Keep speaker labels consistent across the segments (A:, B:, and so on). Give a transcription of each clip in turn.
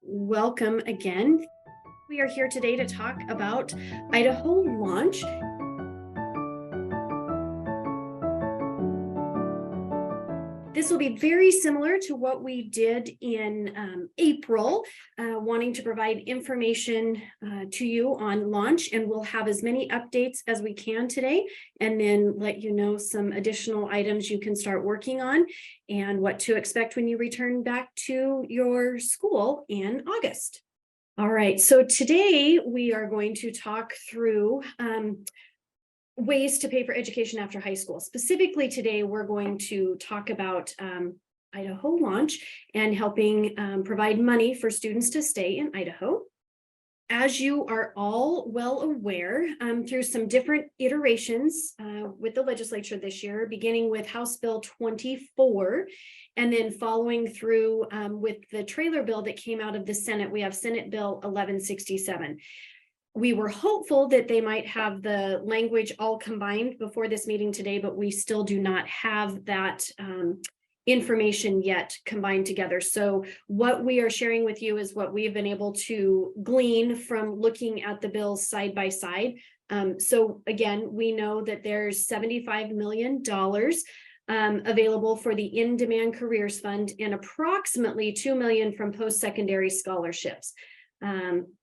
A: welcome again. We are here today to talk about Idaho Launch. This will be very similar to what we did in April, wanting to provide information to you on launch, and we'll have as many updates as we can today, and then let you know some additional items you can start working on and what to expect when you return back to your school in August. All right, so today we are going to talk through ways to pay for education after high school. Specifically today, we're going to talk about Idaho Launch and helping provide money for students to stay in Idaho. As you are all well aware, through some different iterations with the legislature this year, beginning with House Bill 24, and then following through with the trailer bill that came out of the Senate, we have Senate Bill 1167. We were hopeful that they might have the language all combined before this meeting today, but we still do not have that information yet combined together. So what we are sharing with you is what we've been able to glean from looking at the bills side by side. So again, we know that there's $75 million available for the In-Demand Careers Fund and approximately $2 million from post-secondary scholarships.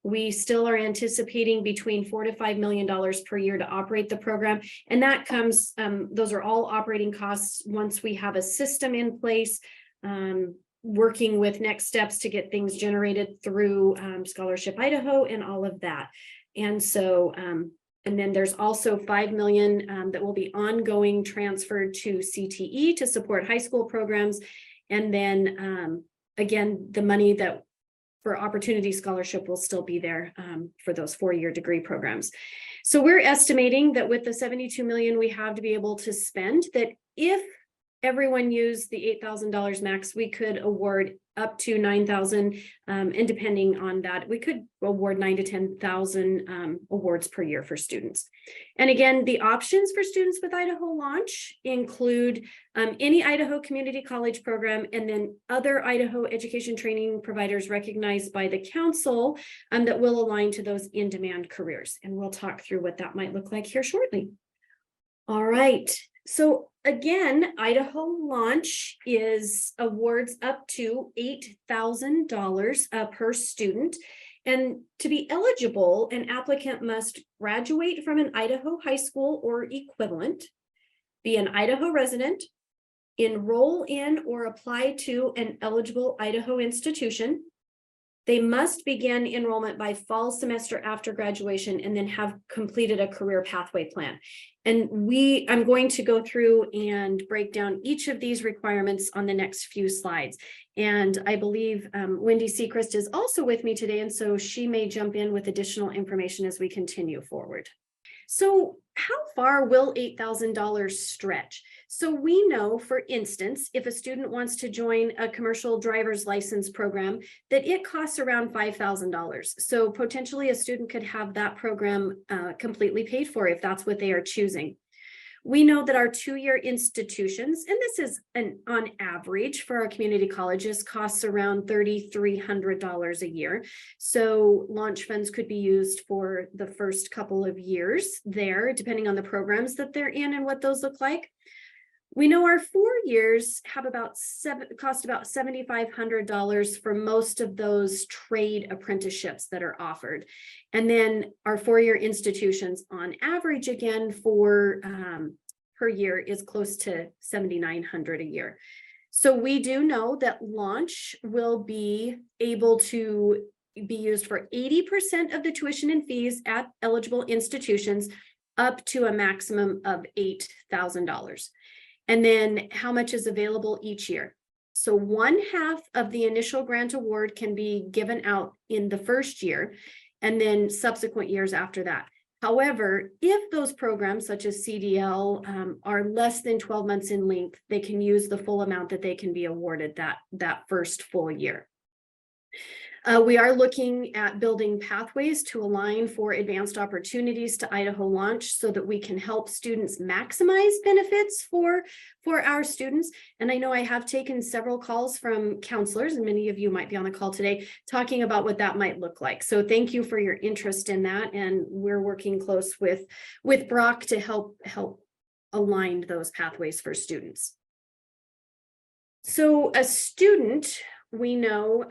A: We still are anticipating between $4 to $5 million per year to operate the program. And that comes, those are all operating costs once we have a system in place, working with next steps to get things generated through Scholarship Idaho and all of that. And so, and then there's also $5 million that will be ongoing transferred to CTE to support high school programs. And then again, the money that for Opportunity Scholarship will still be there for those 4-year degree programs. So we're estimating that with the $72 million we have to be able to spend, that if everyone used the $8,000 max, we could award up to $9,000, and depending on that, we could award $9,000 to $10,000 awards per year for students. And again, the options for students with Idaho Launch include any Idaho Community College program, and then other Idaho education training providers recognized by the council that will align to those in-demand careers. And we'll talk through what that might look like here shortly. All right. So again, Idaho Launch is awards up to $8,000 per student. And to be eligible, an applicant must graduate from an Idaho high school or equivalent, be an Idaho resident, enroll in or apply to an eligible Idaho institution. They must begin enrollment by fall semester after graduation and then have completed a career pathway plan. And I'm going to go through and break down each of these requirements on the next few slides. And I believe Wendy Seacrist is also with me today, and so she may jump in with additional information as we continue forward. So how far will $8,000 stretch? So we know, for instance, if a student wants to join a commercial driver's license program, that it costs around $5,000. So potentially a student could have that program completely paid for if that's what they are choosing. We know that our 2-year institutions, and this is on average for our community colleges, costs around $3,300 a year. So launch funds could be used for the first couple of years there, depending on the programs that they're in and what those look like. We know our 4 years have cost about $7,500 for most of those trade apprenticeships that are offered. And then our 4-year institutions on average, again, for per year is close to $7,900 a year. So we do know that launch will be able to be used for 80% of the tuition and fees at eligible institutions, up to a maximum of $8,000. And then how much is available each year? So 1/2 of the initial grant award can be given out in the first year, and then subsequent years after that. However, if those programs such as CDL are less than 12 months in length, they can use the full amount that they can be awarded that first full year. We are looking at building pathways to align for advanced opportunities to Idaho Launch so that we can help students maximize benefits for our students. And I know I have taken several calls from counselors, and many of you might be on the call today, talking about what that might look like. So thank you for your interest in that. And we're working close with Brock to help align those pathways for students. So a student, we know,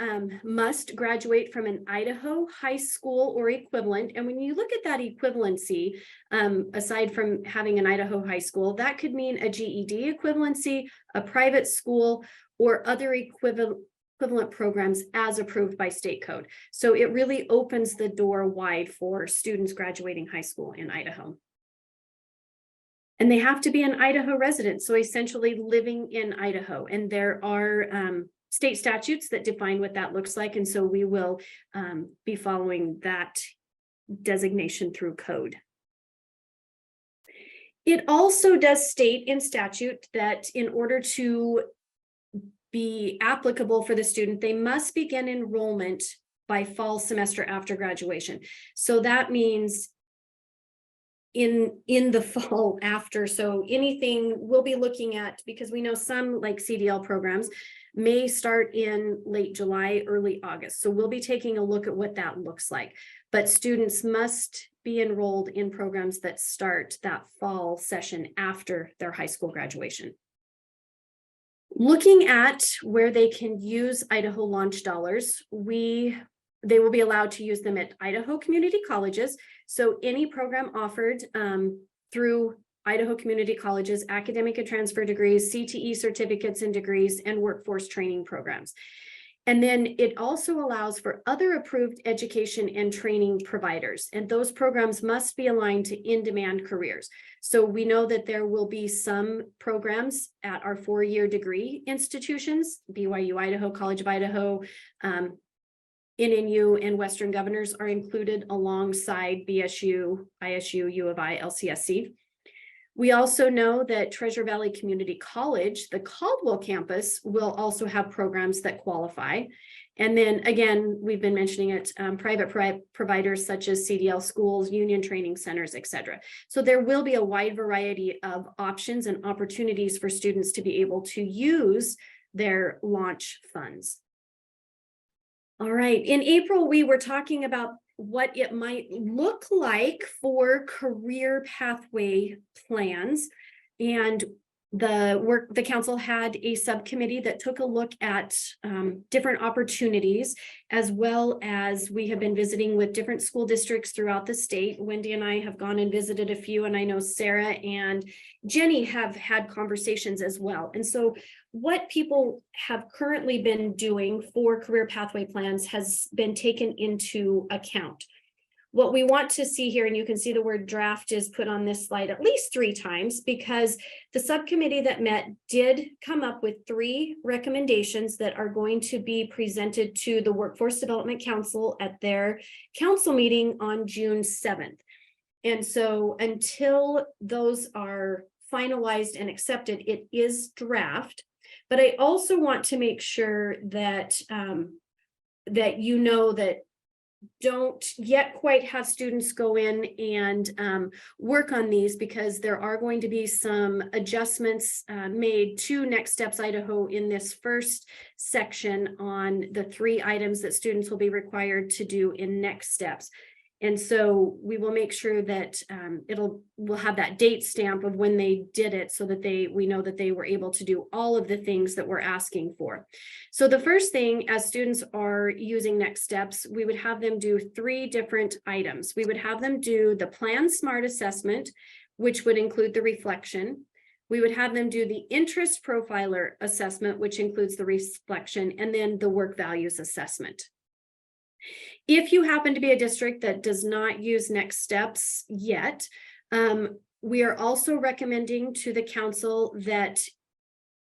A: must graduate from an Idaho high school or equivalent. And when you look at that equivalency, aside from having an Idaho high school, that could mean a GED equivalency, a private school, or other equivalent programs as approved by state code. So it really opens the door wide for students graduating high school in Idaho. And they have to be an Idaho resident, so essentially living in Idaho. And there are state statutes that define what that looks like. And so we will be following that designation through code. It also does state in statute that in order to be applicable for the student, they must begin enrollment by fall semester after graduation. So that means in the fall after. So anything we'll be looking at, because we know some like CDL programs may start in late July, early August. So we'll be taking a look at what that looks like. But students must be enrolled in programs that start that fall session after their high school graduation. Looking at where they can use Idaho Launch dollars, they will be allowed to use them at Idaho community colleges. So any program offered through Idaho community colleges, academic and transfer degrees, CTE certificates and degrees, and workforce training programs. And then it also allows for other approved education and training providers. And those programs must be aligned to in-demand careers. So we know that there will be some programs at our 4-year degree institutions, BYU Idaho, College of Idaho, NNU, and Western Governors are included alongside BSU, ISU, U of I, LCSC. We also know that Treasure Valley Community College, the Caldwell campus, will also have programs that qualify. And then again, we've been mentioning it, private providers such as CDL schools, union training centers, etc. So there will be a wide variety of options and opportunities for students to be able to use their launch funds. All right, in April, we were talking about what it might look like for career pathway plans. And the council had a subcommittee that took a look at different opportunities, as well as we have been visiting with different school districts throughout the state. Wendy and I have gone and visited a few, and I know Sarah and Jenny have had conversations as well. And so what people have currently been doing for career pathway plans has been taken into account. What we want to see here, and you can see the word draft is put on this slide at least 3 times, because the subcommittee that met did come up with 3 recommendations that are going to be presented to the Workforce Development Council at their council meeting on June 7th. And so until those are finalized and accepted, it is draft. But I also want to make sure that that you know that don't yet quite have students go in and work on these, because there are going to be some adjustments made to Next Steps Idaho in this first section on the 3 items that students will be required to do in Next Steps. And so we will make sure that we'll have that date stamp of when they did it, so that we know that they were able to do all of the things that we're asking for. So the first thing, as students are using Next Steps, we would have them do 3 different items. We would have them do the Plan SMART assessment, which would include the reflection. We would have them do the interest profiler assessment, which includes the reflection, and then the work values assessment. If you happen to be a district that does not use Next Steps yet, we are also recommending to the council that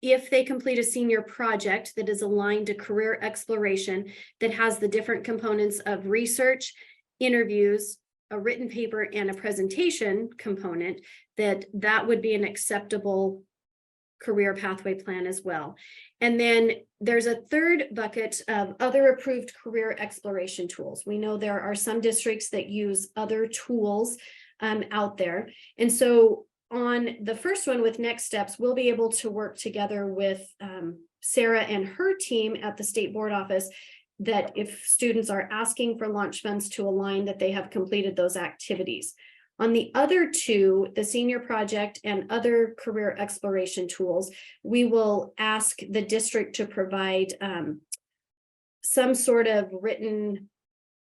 A: if they complete a senior project that is aligned to career exploration, that has the different components of research, interviews, a written paper, and a presentation component, that would be an acceptable career pathway plan as well. And then there's a third bucket of other approved career exploration tools. We know there are some districts that use other tools out there. And so on the first one with Next Steps, we'll be able to work together with Sarah and her team at the state board office, that if students are asking for launch funds, to align that they have completed those activities. On the other two, the senior project and other career exploration tools, we will ask the district to provide some sort of written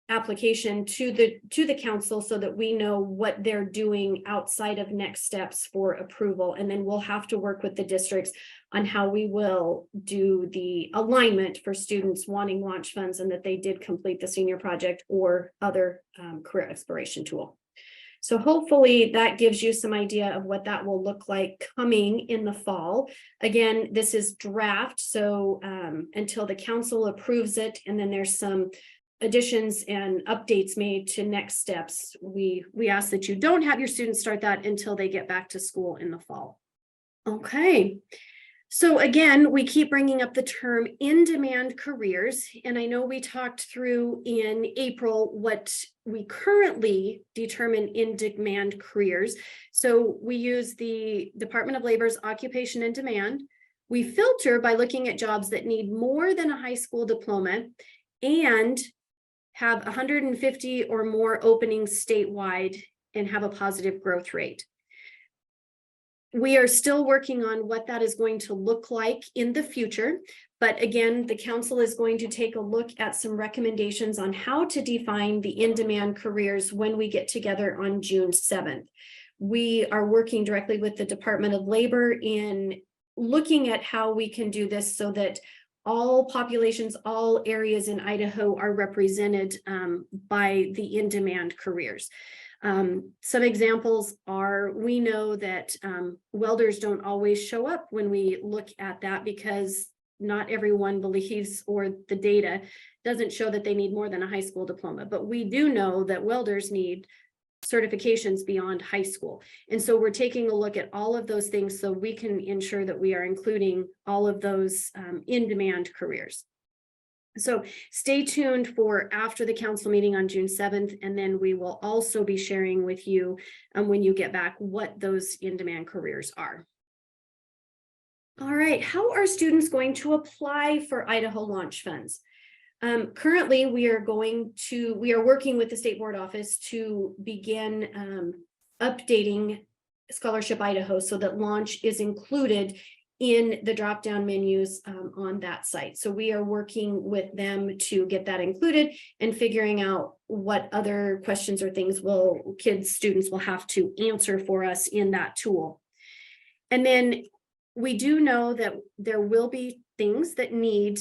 A: application to the council so that we know what they're doing outside of Next Steps for approval. And then we'll have to work with the districts on how we will do the alignment for students wanting launch funds and that they did complete the senior project or other career exploration tool. So hopefully that gives you some idea of what that will look like coming in the fall. Again, this is draft, so until the council approves it, and then there's some additions and updates made to Next Steps, we ask that you don't have your students start that until they get back to school in the fall. Okay. So again, we keep bringing up the term in-demand careers, and I know we talked through in April what we currently determine in-demand careers. So we use the Department of Labor's occupation in demand. We filter by looking at jobs that need more than a high school diploma and have 150 or more openings statewide and have a positive growth rate. We are still working on what that is going to look like in the future. But again, the council is going to take a look at some recommendations on how to define the in-demand careers when we get together on June 7th. We are working directly with the Department of Labor in looking at how we can do this so that all populations, all areas in Idaho are represented by the in-demand careers. Some examples are, we know that welders don't always show up when we look at that because not everyone believes, or the data doesn't show that they need more than a high school diploma, but we do know that welders need certifications beyond high school. And so we're taking a look at all of those things so we can ensure that we are including all of those in-demand careers. So stay tuned for after the council meeting on June 7th, and then we will also be sharing with you when you get back what those in-demand careers are. All right, how are students going to apply for Idaho Launch funds? Currently, we are working with the State Board Office to begin updating Scholarship Idaho so that Launch is included in the drop-down menus on that site. So we are working with them to get that included and figuring out what other questions or things students will have to answer for us in that tool. And then we do know that there will be things that need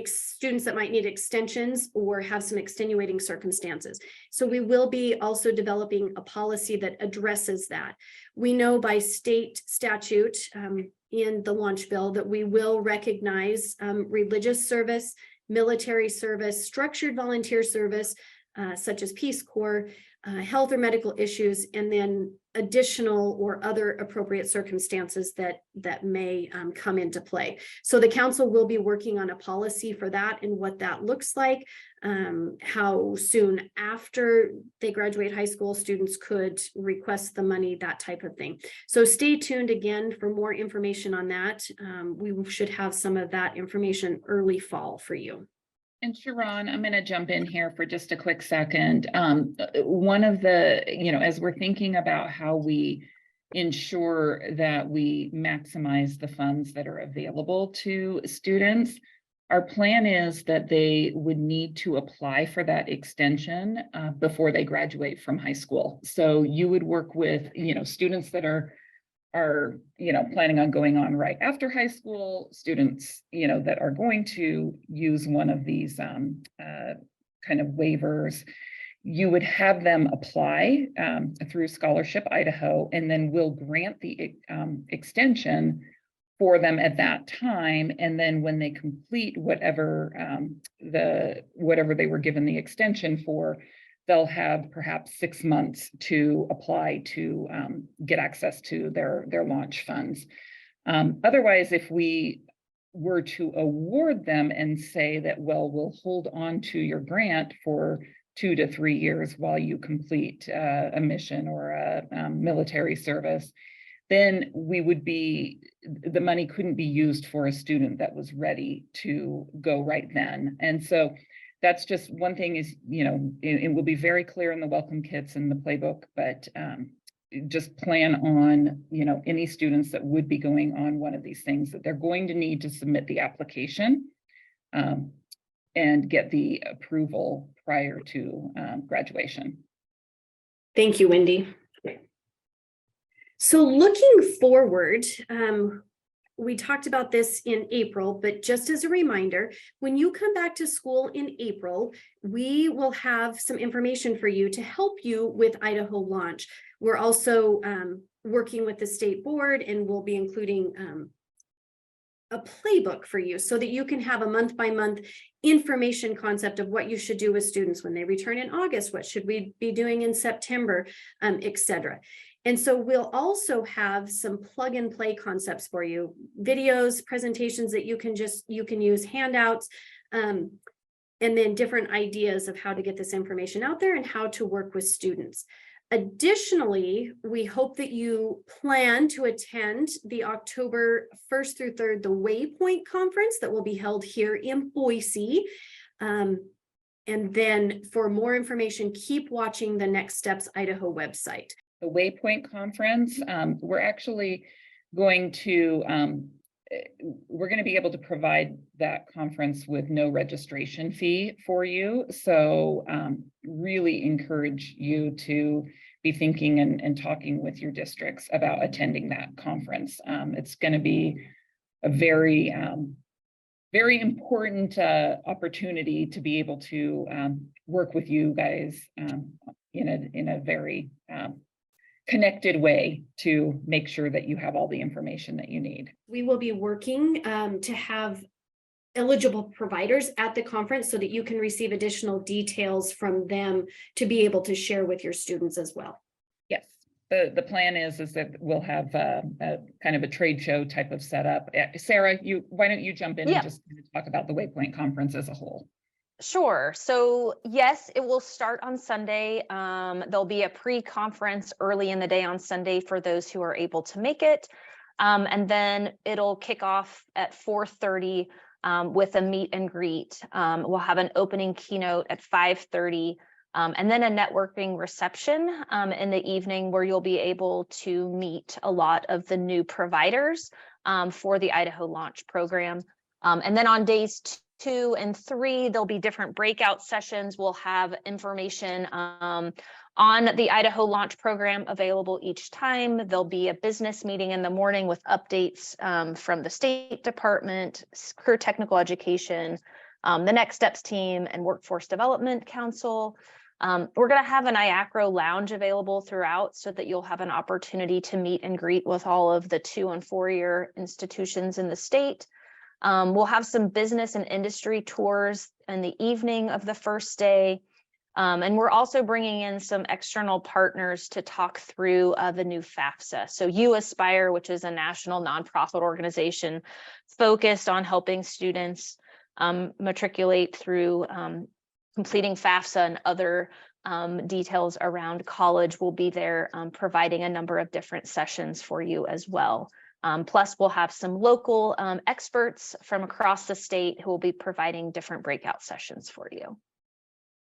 A: students that might need extensions or have some extenuating circumstances. So we will be also developing a policy that addresses that. We know by state statute in the launch bill that we will recognize religious service, military service, structured volunteer service, such as Peace Corps, health or medical issues, and then additional or other appropriate circumstances that may come into play. So the council will be working on a policy for that and what that looks like, how soon after they graduate high school students could request the money, that type of thing. So stay tuned again for more information on that. We should have some of that information early fall for you.
B: And Sherawn, I'm going to jump in here for just a quick second. One of the, as we're thinking about how we ensure that we maximize the funds that are available to students, our plan is that they would need to apply for that extension before they graduate from high school. So you would work with, students that are planning on going on right after high school, students, that are going to use one of these kind of waivers. You would have them apply through Scholarship Idaho, and then we'll grant the extension for them at that time. And then when they complete whatever they were given the extension for, they'll have perhaps 6 months to apply to get access to their launch funds. Otherwise, if we were to award them and say that, well, we'll hold on to your grant for 2 to 3 years while you complete a mission or a military service, then the money couldn't be used for a student that was ready to go right then. And so that's just one thing is, it will be very clear in the welcome kits and the playbook, but just plan on, any students that would be going on one of these things, that they're going to need to submit the application and get the approval prior to graduation.
A: Thank you, Wendy. So looking forward, we talked about this in April, but just as a reminder, when you come back to school in April, we will have some information for you to help you with Idaho Launch. We're also working with the state board, and we'll be including a playbook for you so that you can have a month-by-month information concept of what you should do with students when they return in August, what should we be doing in September, etc. And so we'll also have some plug and play concepts for you, videos, presentations that you can use, handouts, and then different ideas of how to get this information out there and how to work with students. Additionally, we hope that you plan to attend the October 1st through 3rd, the Waypoint Conference that will be held here in Boise. And then for more information, keep watching the Next Steps Idaho website.
B: The Waypoint Conference, we're actually going to, we're going to be able to provide that conference with no registration fee for you. So really encourage you to be thinking and talking with your districts about attending that conference. It's going to be a very, very important opportunity to be able to work with you guys in a very connected way to make sure that you have all the information that you need.
A: We will be working to have eligible providers at the conference so that you can receive additional details from them to be able to share with your students as well.
B: Yes, the plan is that we'll have a kind of a trade show type of setup. Sarah, why don't you jump in and just talk about the Waypoint Conference as a whole?
C: Sure. So yes, it will start on Sunday. There'll be a pre-conference early in the day on Sunday for those who are able to make it. And then it'll kick off at 4:30 with a meet and greet. We'll have an opening keynote at 5:30 and then a networking reception in the evening where you'll be able to meet a lot of the new providers for the Idaho Launch program. And then on days 2 and 3, there'll be different breakout sessions. We'll have information on the Idaho Launch program available each time. There'll be a business meeting in the morning with updates from the State Department, Career Technical Education, the Next Steps team, and Workforce Development Council. We're going to have an IACRO lounge available throughout so that you'll have an opportunity to meet and greet with all of the 2- and 4-year institutions in the state. We'll have some business and industry tours in the evening of the first day. And we're also bringing in some external partners to talk through the new FAFSA. So You Aspire, which is a national nonprofit organization focused on helping students matriculate through completing FAFSA and other details around college, will be there providing a number of different sessions for you as well. Plus, we'll have some local experts from across the state who will be providing different breakout sessions for you.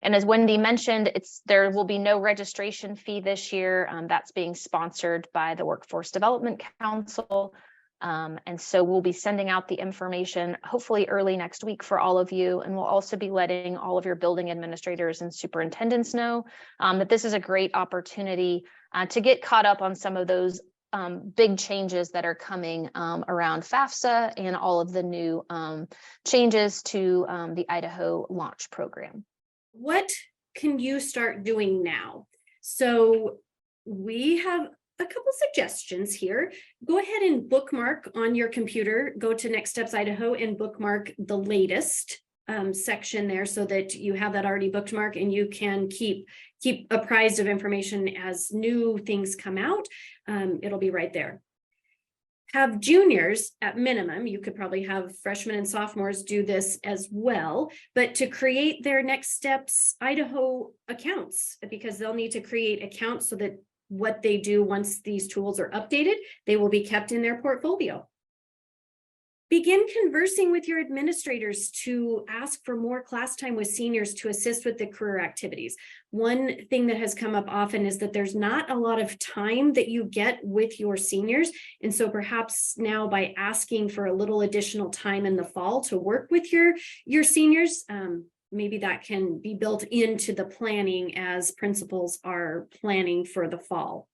C: And as Wendy mentioned, there will be no registration fee this year. That's being sponsored by the Workforce Development Council. And so we'll be sending out the information hopefully early next week for all of you. And we'll also be letting all of your building administrators and superintendents know that this is a great opportunity to get caught up on some of those big changes that are coming around FAFSA and all of the new changes to the Idaho Launch program.
A: What can you start doing now? So we have a couple suggestions here. Go ahead and bookmark on your computer, go to Next Steps Idaho and bookmark the latest section there so that you have that already bookmarked and you can keep apprised of information as new things come out. It'll be right there. have juniors at minimum. You could probably have freshmen and sophomores do this as well, but to create their Next Steps Idaho accounts, because they'll need to create accounts so that what they do once these tools are updated, they will be kept in their portfolio. Begin conversing with your administrators to ask for more class time with seniors to assist with the career activities. One thing that has come up often is that there's not a lot of time that you get with your seniors. And so perhaps now by asking for a little additional time in the fall to work with your seniors, maybe that can be built into the planning as principals are planning for the fall.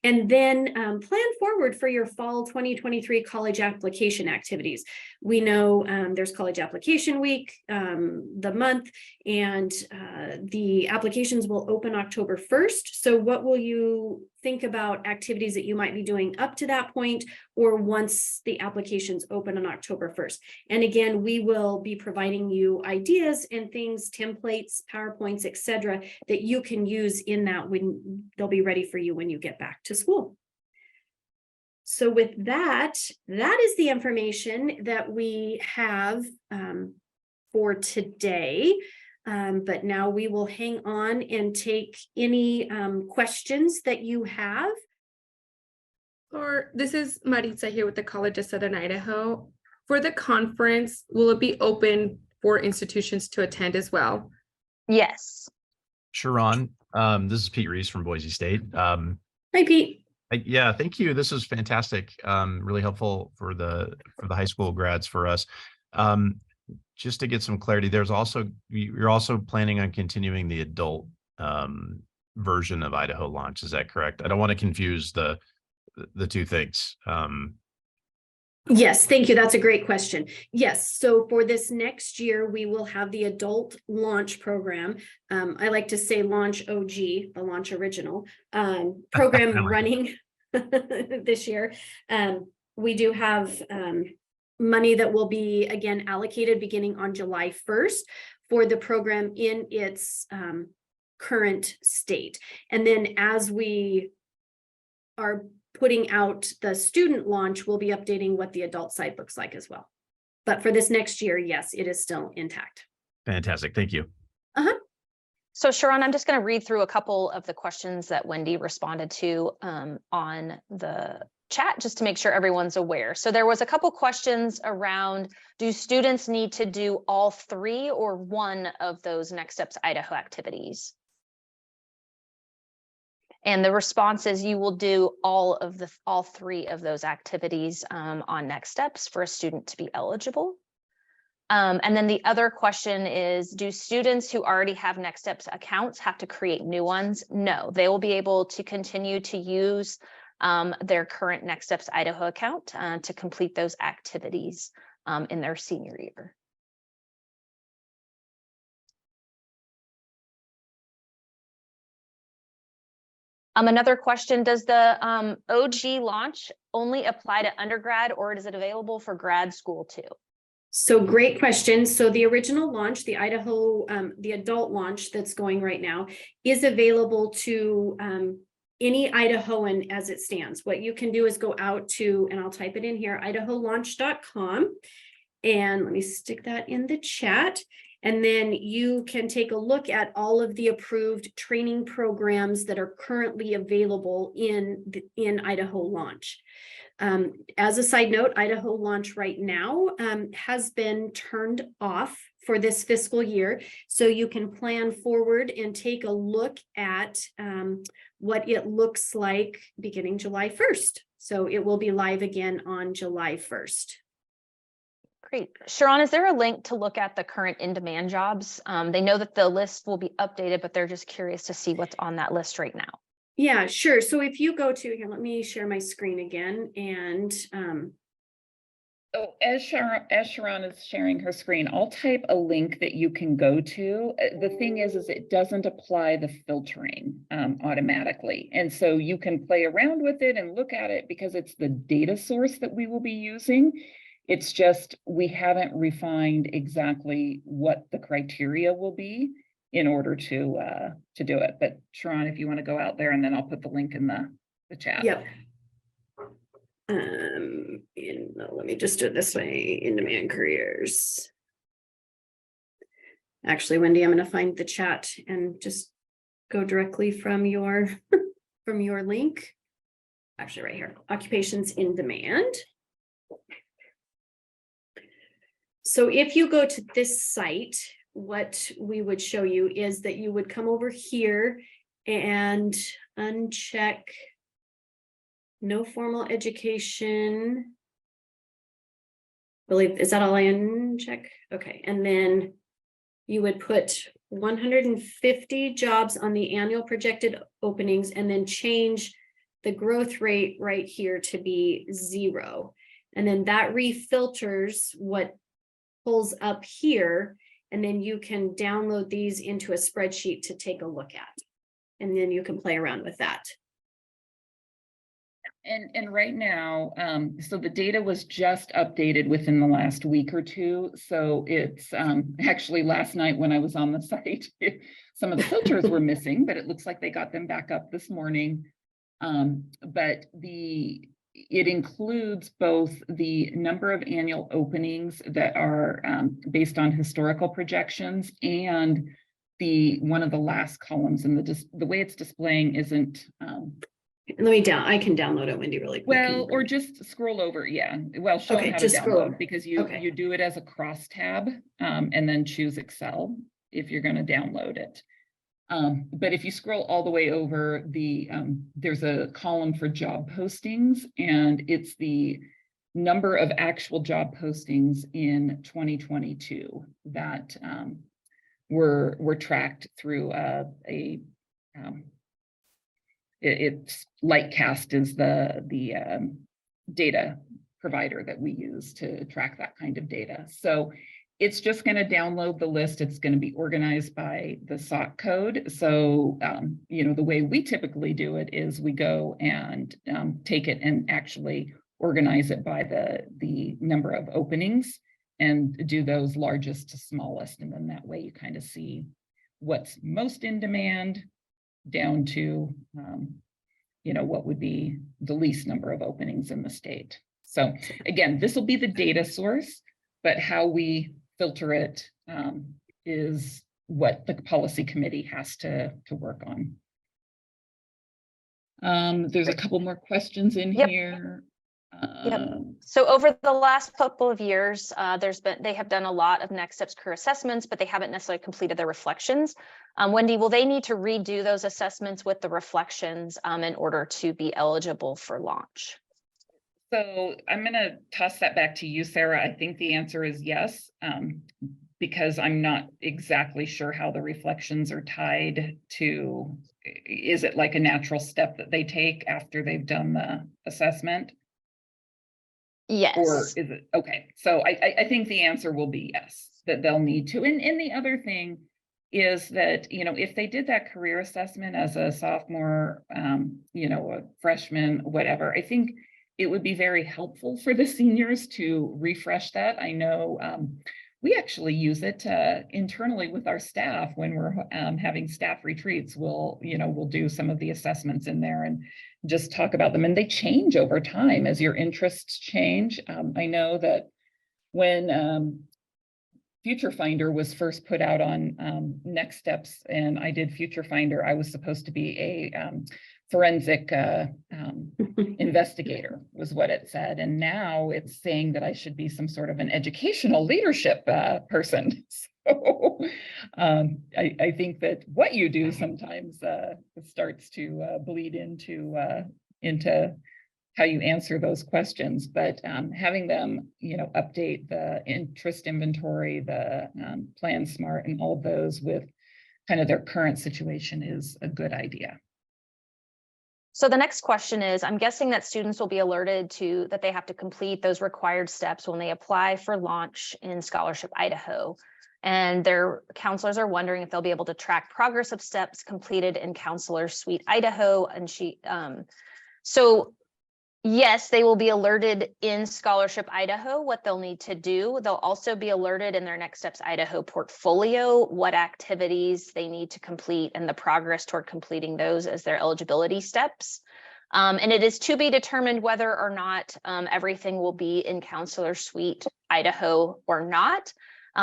A: And then plan forward for your fall 2023 college application activities. We know there's college application week, the month, and the applications will open October 1st. So what will you think about activities that you might be doing up to that point or once the applications open on October 1st? And again, we will be providing you ideas and things, templates, PowerPoints, etc., that you can use in that when they'll be ready for you when you get back to school. So with that, that is the information that we have for today. But now we will hang on and take any questions that you have.
D: Or this is Maritza here with the College of Southern Idaho. For the conference, will it be open for institutions to attend as well?
C: Yes.
E: Sherawn, this is Pete Reese from Boise State.
A: Hi, Pete.
E: Yeah, thank you. This was fantastic. Really helpful for the high school grads for us. Just to get some clarity, you're also planning on continuing the adult version of Idaho Launch. Is that correct? I don't want to confuse the two things.
A: Yes, thank you. That's a great question. Yes, so for this next year, we will have the adult launch program. I like to say Launch OG, the Launch Original program running this year. We do have money that will be again allocated beginning on July 1st for the program in its current state. And then as we are putting out the student launch, we'll be updating what the adult side looks like as well. But for this next year, yes, it is still intact.
E: Fantastic. Thank you.
C: So Sherawn, I'm just going to read through a couple of the questions that Wendy responded to on the chat, just to make sure everyone's aware. So there was a couple questions around, do students need to do all three or one of those Next Steps Idaho activities? And the response is you will do all three of those activities on Next Steps for a student to be eligible. And then the other question is, do students who already have Next Steps accounts have to create new ones? No, they will be able to continue to use their current Next Steps Idaho account to complete those activities in their senior year. Another question, does the OG launch only apply to undergrad or is it available for grad school too?
A: So great question. So the original launch, the Idaho, the adult launch that's going right now is available to any Idahoan as it stands. What you can do is go out to, and I'll type it in here, idaholaunch.com. And let me stick that in the chat. And then you can take a look at all of the approved training programs that are currently available in Idaho Launch. As a side note, Idaho Launch right now has been turned off for this fiscal year. So you can plan forward and take a look at what it looks like beginning July 1st. So it will be live again on July 1st.
C: Great. Sherawn, is there a link to look at the current in-demand jobs? They know that the list will be updated, but they're just curious to see what's on that list right now.
A: Yeah, sure. So if you go to here, let me share my screen again. And
B: So as Sherawn is sharing her screen, I'll type a link that you can go to. The thing is it doesn't apply the filtering automatically. And so you can play around with it and look at it because it's the data source that we will be using. It's just we haven't refined exactly what the criteria will be in order to do it. But Sherawn, if you want to go out there, and then I'll put the link in the chat.
A: Yep. Let me just do it this way, in-demand careers. Actually, Wendy, I'm going to find the chat and just go directly from your from your link. Actually, right here, occupations in demand. So if you go to this site, what we would show you is that you would come over here and uncheck no formal education. Is that all I uncheck? Okay, and then you would put 150 jobs on the annual projected openings and then change the growth rate right here to be 0. And then that refilters what pulls up here. And then you can download these into a spreadsheet to take a look at. And then you can play around with that.
B: And right now, so the data was just updated within the last week or two. So it's actually last night when I was on the site, some of the filters were missing, but it looks like they got them back up this morning. But it includes both the number of annual openings that are based on historical projections and one of the last columns, and the way it's displaying isn't.
A: I can download it, Wendy, really quick.
B: Well, or just scroll over, yeah. Well, show them how to download, because you do it as a cross tab and then choose Excel if you're going to download it. But if you scroll all the way over, there's a column for job postings, and it's the number of actual job postings in 2022 that were tracked through it's Lightcast is the data provider that we use to track that kind of data. So it's just going to download the list. It's going to be organized by the SOC code. So, the way we typically do it is we go and take it and actually organize it by the number of openings and do those largest to smallest. And then that way you kind of see what's most in demand down to, what would be the least number of openings in the state. So again, this will be the data source, but how we filter it is what the policy committee has to work on. There's a couple more questions in here.
C: So over the last couple of years, they have done a lot of next steps career assessments, but they haven't necessarily completed their reflections. Wendy, will they need to redo those assessments with the reflections in order to be eligible for launch?
B: So I'm going to toss that back to you, Sarah. I think the answer is yes, because I'm not exactly sure how the reflections are tied to, is it like a natural step that they take after they've done the assessment?
C: Yes.
B: Or is it, okay, so I think the answer will be yes, that they'll need to. And the other thing is that, if they did that career assessment as a sophomore, a freshman, whatever, I think it would be very helpful for the seniors to refresh that. I know we actually use it internally with our staff when we're having staff retreats. We'll do some of the assessments in there and just talk about them, and they change over time as your interests change. I know that when Future Finder was first put out on Next Steps, and I did Future Finder, I was supposed to be a forensic investigator, was what it said. And now it's saying that I should be some sort of an educational leadership person. So I think that what you do sometimes starts to bleed into how you answer those questions. But having them, update the interest inventory, the Plan Smart, and all of those with kind of their current situation is a good idea.
C: So the next question is, I'm guessing that students will be alerted to that they have to complete those required steps when they apply for launch in Scholarship Idaho. And their counselors are wondering if they'll be able to track progress of steps completed in Counselor Suite Idaho. And so yes, they will be alerted in Scholarship Idaho what they'll need to do. They'll also be alerted in their Next Steps Idaho portfolio what activities they need to complete and the progress toward completing those as their eligibility steps. And it is to be determined whether or not everything will be in Counselor Suite, Idaho or not,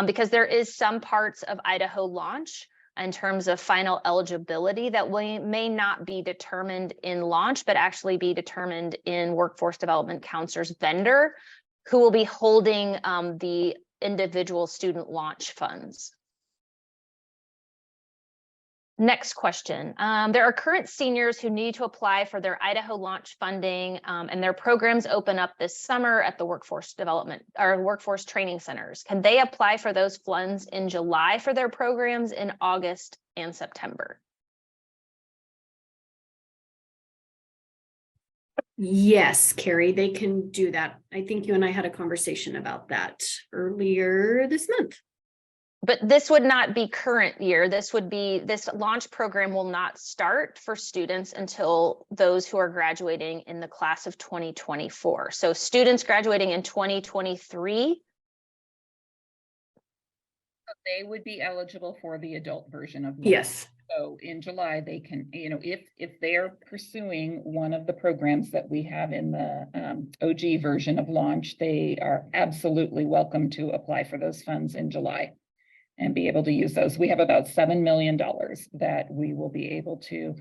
C: because there is some parts of Idaho Launch in terms of final eligibility that may not be determined in Launch, but actually be determined in Workforce Development Counselor's vendor, who will be holding the individual student launch funds. Next question. There are current seniors who need to apply for their Idaho Launch funding, and their programs open up this summer at the workforce development or workforce training centers. Can they apply for those funds in July for their programs in August and September?
A: Yes, Carrie, they can do that. I think you and I had a conversation about that earlier this month.
C: But this would not be current year. This launch program will not start for students until those who are graduating in the class of 2024. So students graduating in 2023.
B: They would be eligible for the adult version of launch.
A: Yes.
B: So in July, they can, if they are pursuing one of the programs that we have in the OG version of launch, they are absolutely welcome to apply for those funds in July and be able to use those. We have about $7 million that we will be able to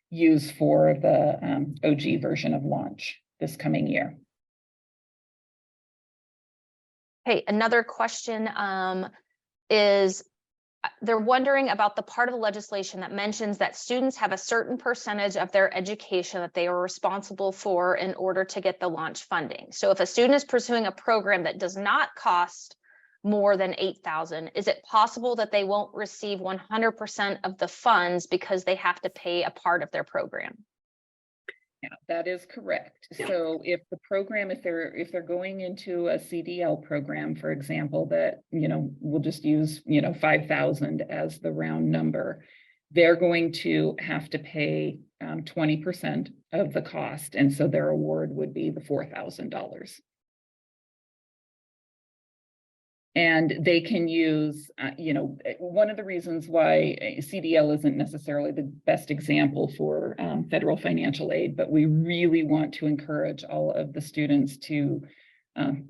B: use for the OG version of launch this coming year.
C: Okay, another question is they're wondering about the part of the legislation that mentions that students have a certain percentage of their education that they are responsible for in order to get the launch funding. So if a student is pursuing a program that does not cost more than $8,000, is it possible that they won't receive 100% of the funds because they have to pay a part of their program?
B: Yeah, that is correct. So if the program, if they're going into a CDL program, for example, that, we'll just use, 5,000 as the round number, they're going to have to pay 20% of the cost. And so their award would be the $4,000. And they can use, one of the reasons why CDL isn't necessarily the best example for federal financial aid, but we really want to encourage all of the students to,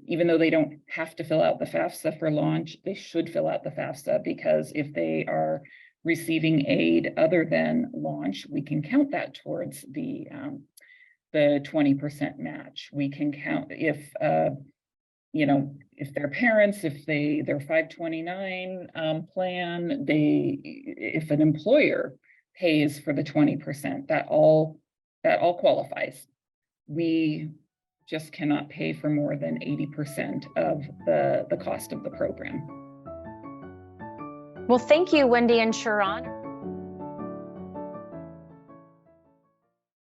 B: even though they don't have to fill out the FAFSA for launch, they should fill out the FAFSA, because if they are receiving aid other than launch, we can count that towards the 20% match. We can count if their parents, if their 529 plan, if an employer pays for the 20%, that all qualifies. We just cannot pay for more than 80% of the cost of the program.
C: Well, thank you, Wendy and Sherawn.